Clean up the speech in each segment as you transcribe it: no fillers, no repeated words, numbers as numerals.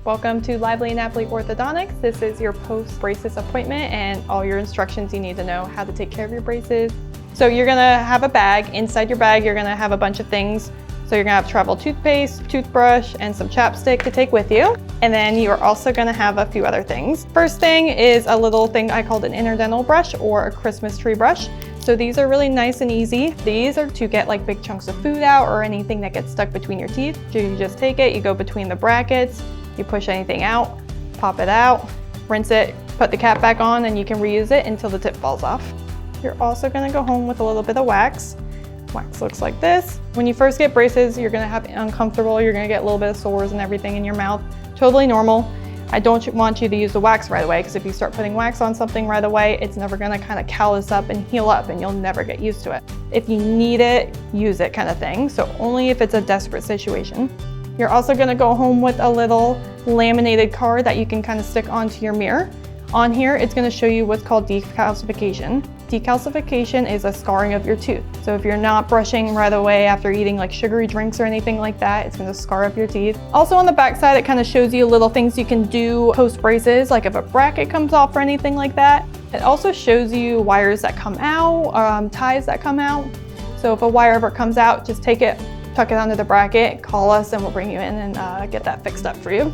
Welcome to Lively Napoli Orthodontics. This is your post-braces appointment and all your instructions you need to know how to take care of your braces. So you're gonna have a bag. Inside your bag, you're gonna have a bunch of things. So you're gonna have travel toothpaste, toothbrush, and some chapstick to take with you. And then you're also gonna have a few other things. First thing is a little thing I called an interdental brush or a Christmas tree brush. So these are really nice and easy. These are to get like big chunks of food out or anything that gets stuck between your teeth. So you just take it, you go between the brackets, you push anything out, pop it out, rinse it, put the cap back on, and you can reuse it until the tip falls off. You're also gonna go home with a little bit of wax. Wax looks like this. When you first get braces, you're gonna have uncomfortable, you're gonna get a little bit of sores and everything in your mouth. Totally normal. I don't want you to use the wax right away, because if you start putting wax on something right away, it's never gonna kind of callus up and heal up and you'll never get used to it. If you need it, use it kind of thing. So only if it's a desperate situation. You're also gonna go home with a little laminated card that you can kind of stick onto your mirror. On here, it's gonna show you what's called decalcification. Decalcification is a scarring of your tooth. So if you're not brushing right away after eating like sugary drinks or anything like that, it's gonna scar up your teeth. Also on the back side, it kind of shows you little things you can do post braces, like if a bracket comes off or anything like that. It also shows you wires that come out, ties that come out. So if a wire ever comes out, just take it, tuck it under the bracket, call us, and we'll bring you in and get that fixed up for you.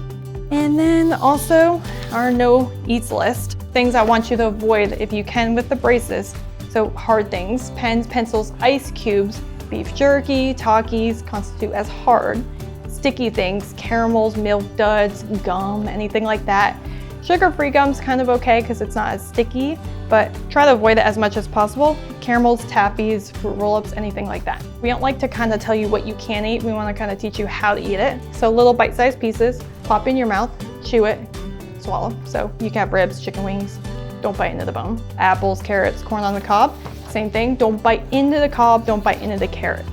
And then also our no eats list, things I want you to avoid if you can with the braces. So hard things, pens, pencils, ice cubes, beef jerky, Takis constitute as hard. Sticky things, caramels, milk duds, gum, anything like that. Sugar-free gum's kind of okay because it's not as sticky, but try to avoid it as much as possible. Caramels, taffies, fruit roll-ups, anything like that. We don't like to kind of tell you what you can eat. We want to kind of teach you how to eat it. So little bite-sized pieces, pop in your mouth, chew it, swallow. So you can have ribs, chicken wings, don't bite into the bone. Apples, carrots, corn on the cob, same thing. Don't bite into the cob, don't bite into the carrot.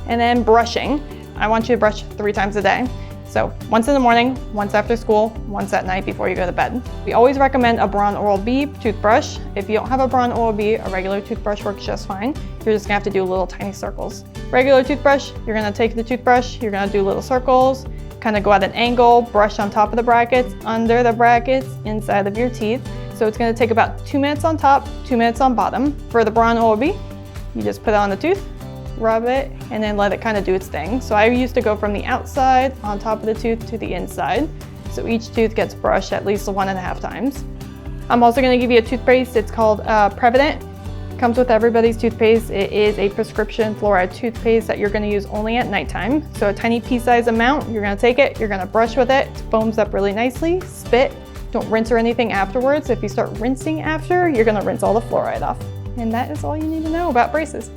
And then brushing. I want you to brush 3 times a day. So once in the morning, once after school, once at night before you go to bed. We always recommend a Braun Oral-B toothbrush. If you don't have a Braun Oral-B, a regular toothbrush works just fine. You're just gonna have to do little tiny circles. Regular toothbrush, you're gonna take the toothbrush, you're gonna do little circles, kind of go at an angle, brush on top of the brackets, under the brackets, inside of your teeth. So it's gonna take about 2 minutes on top, 2 minutes on bottom. For the Braun Oral-B, you just put it on the tooth, rub it, and then let it kind of do its thing. So I used to go from the outside on top of the tooth to the inside. So each tooth gets brushed at least 1.5 times. I'm also going to give you a toothpaste. It's called Prevident. It comes with everybody's toothpaste. It is a prescription fluoride toothpaste that you're going to use only at nighttime. So a tiny pea-sized amount, you're going to take it, you're going to brush with it. It foams up really nicely, spit. Don't rinse or anything afterwards. If you start rinsing after, you're going to rinse all the fluoride off. And that is all you need to know about braces.